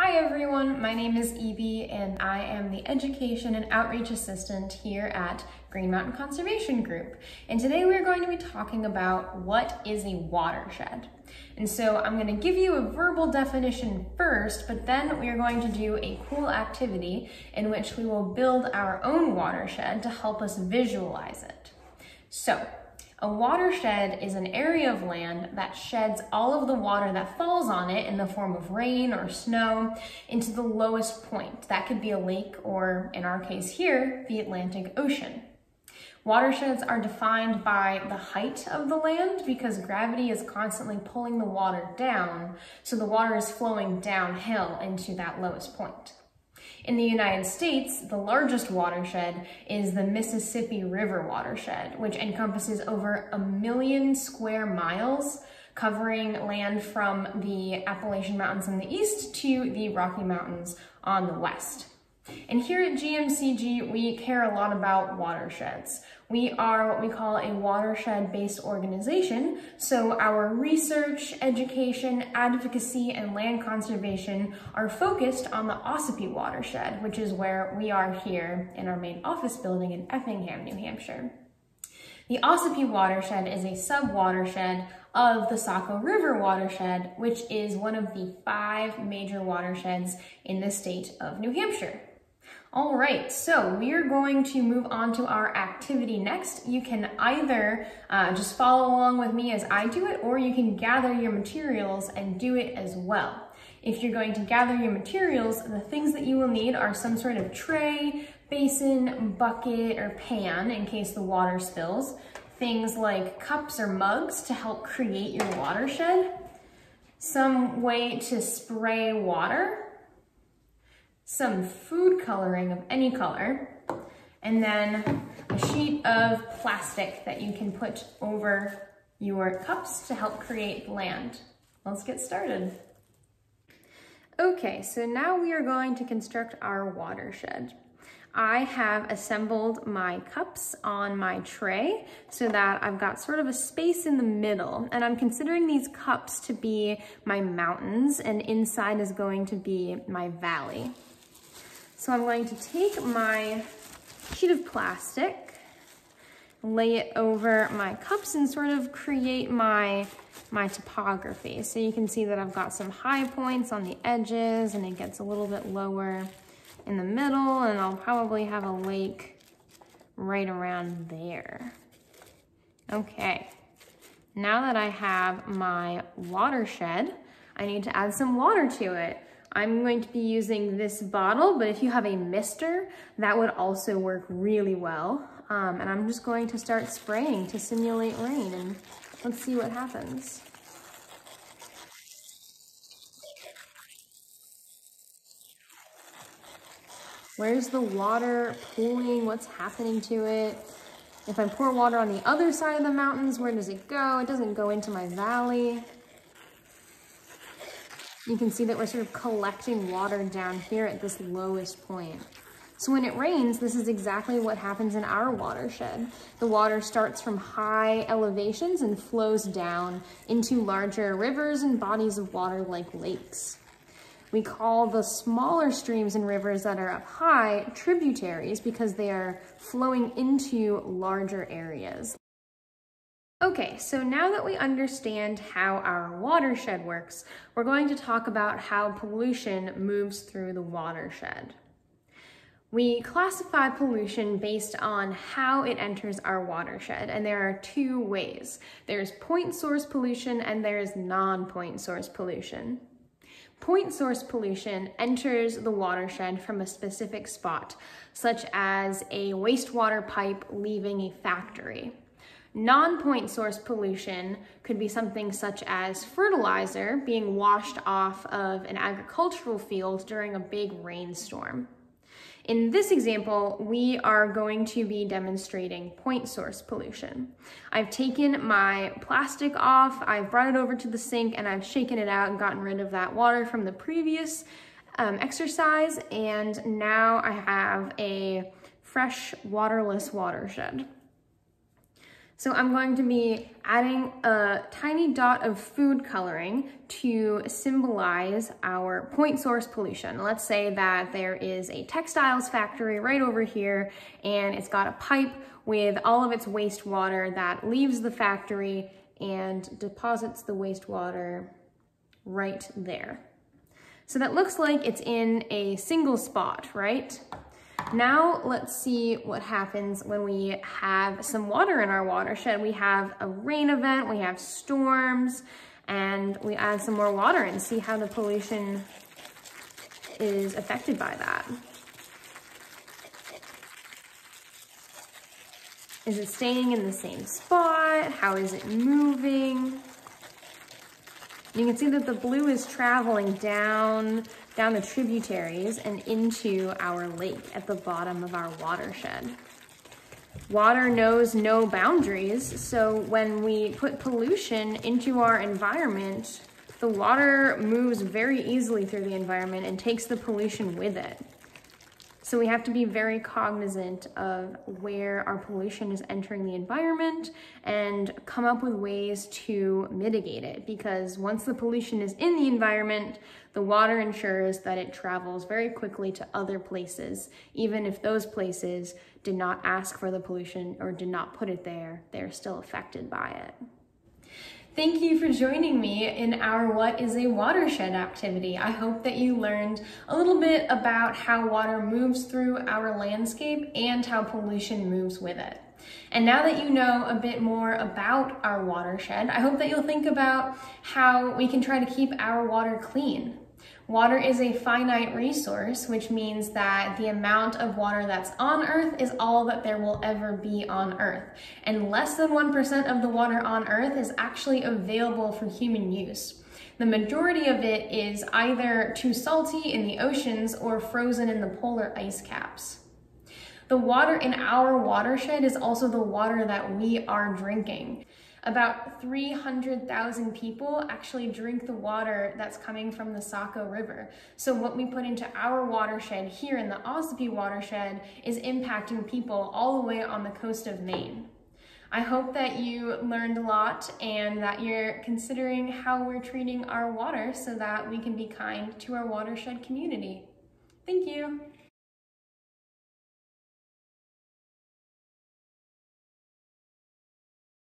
Hi everyone, my name is Evie and I am the Education and Outreach Assistant here at Green Mountain Conservation Group. And today we're going to be talking about what is a watershed. And so I'm going to give you a verbal definition first, but then we are going to do a cool activity in which we will build our own watershed to help us visualize it. So, a watershed is an area of land that sheds all of the water that falls on it in the form of rain or snow into the lowest point. That could be a lake or, in our case here, the Atlantic Ocean. Watersheds are defined by the height of the land because gravity is constantly pulling the water down, so the water is flowing downhill into that lowest point. In the United States, the largest watershed is the Mississippi River watershed, which encompasses over 1 million square miles, covering land from the Appalachian Mountains in the east to the Rocky Mountains on the west. And here at GMCG, we care a lot about watersheds. We are what we call a watershed-based organization, so our research, education, advocacy, and land conservation are focused on the Ossipee watershed, which is where we are here in our main office building in Effingham, New Hampshire. The Ossipee watershed is a sub-watershed of the Saco River watershed, which is one of the 5 major watersheds in the state of New Hampshire. All right, so we're going to move on to our activity next. You can either just follow along with me as I do it, or you can gather your materials and do it as well. If you're going to gather your materials, the things that you will need are some sort of tray, basin, bucket, or pan in case the water spills. Things like cups or mugs to help create your watershed. Some way to spray water. Some food coloring of any color, and then a sheet of plastic that you can put over your cups to help create land. Let's get started. Okay, so now we are going to construct our watershed. I have assembled my cups on my tray so that I've got sort of a space in the middle, and I'm considering these cups to be my mountains, and inside is going to be my valley. So I'm going to take my sheet of plastic, lay it over my cups, and sort of create my topography. So you can see that I've got some high points on the edges, and it gets a little bit lower in the middle, and I'll probably have a lake right around there. Okay, now that I have my watershed, I need to add some water to it. I'm going to be using this bottle, but if you have a mister, that would also work really well. And I'm just going to start spraying to simulate rain, and let's see what happens. Where's the water pooling? What's happening to it? If I pour water on the other side of the mountains, where does it go? It doesn't go into my valley. You can see that we're sort of collecting water down here at this lowest point. So when it rains, this is exactly what happens in our watershed. The water starts from high elevations and flows down into larger rivers and bodies of water like lakes. We call the smaller streams and rivers that are up high tributaries because they are flowing into larger areas. Okay, so now that we understand how our watershed works, we're going to talk about how pollution moves through the watershed. We classify pollution based on how it enters our watershed, and there are 2 ways. There's point source pollution and there's non-point source pollution. Point source pollution enters the watershed from a specific spot, such as a wastewater pipe leaving a factory. Non-point source pollution could be something such as fertilizer being washed off of an agricultural field during a big rainstorm. In this example, we are going to be demonstrating point source pollution. I've taken my plastic off, I've brought it over to the sink, and I've shaken it out and gotten rid of that water from the previous exercise, and now I have a fresh, waterless watershed. So I'm going to be adding a tiny dot of food coloring to symbolize our point source pollution. Let's say that there is a textiles factory right over here, and it's got a pipe with all of its wastewater that leaves the factory and deposits the wastewater right there. So that looks like it's in a single spot, right? Now let's see what happens when we have some water in our watershed. We have a rain event, we have storms, and we add some more water and see how the pollution is affected by that. Is it staying in the same spot? How is it moving? You can see that the blue is traveling down the tributaries and into our lake at the bottom of our watershed. Water knows no boundaries, so when we put pollution into our environment, the water moves very easily through the environment and takes the pollution with it. So we have to be very cognizant of where our pollution is entering the environment and come up with ways to mitigate it, because once the pollution is in the environment, the water ensures that it travels very quickly to other places. Even if those places did not ask for the pollution or did not put it there, they're still affected by it. Thank you for joining me in our What is a Watershed activity. I hope that you learned a little bit about how water moves through our landscape and how pollution moves with it. And now that you know a bit more about our watershed, I hope that you'll think about how we can try to keep our water clean. Water is a finite resource, which means that the amount of water that's on Earth is all that there will ever be on Earth. And less than 1% of the water on Earth is actually available for human use. The majority of it is either too salty in the oceans or frozen in the polar ice caps. The water in our watershed is also the water that we are drinking. About 300,000 people actually drink the water that's coming from the Saco River. So what we put into our watershed here in the Ossipee watershed is impacting people all the way on the coast of Maine. I hope that you learned a lot and that you're considering how we're treating our water so that we can be kind to our watershed community. Thank you.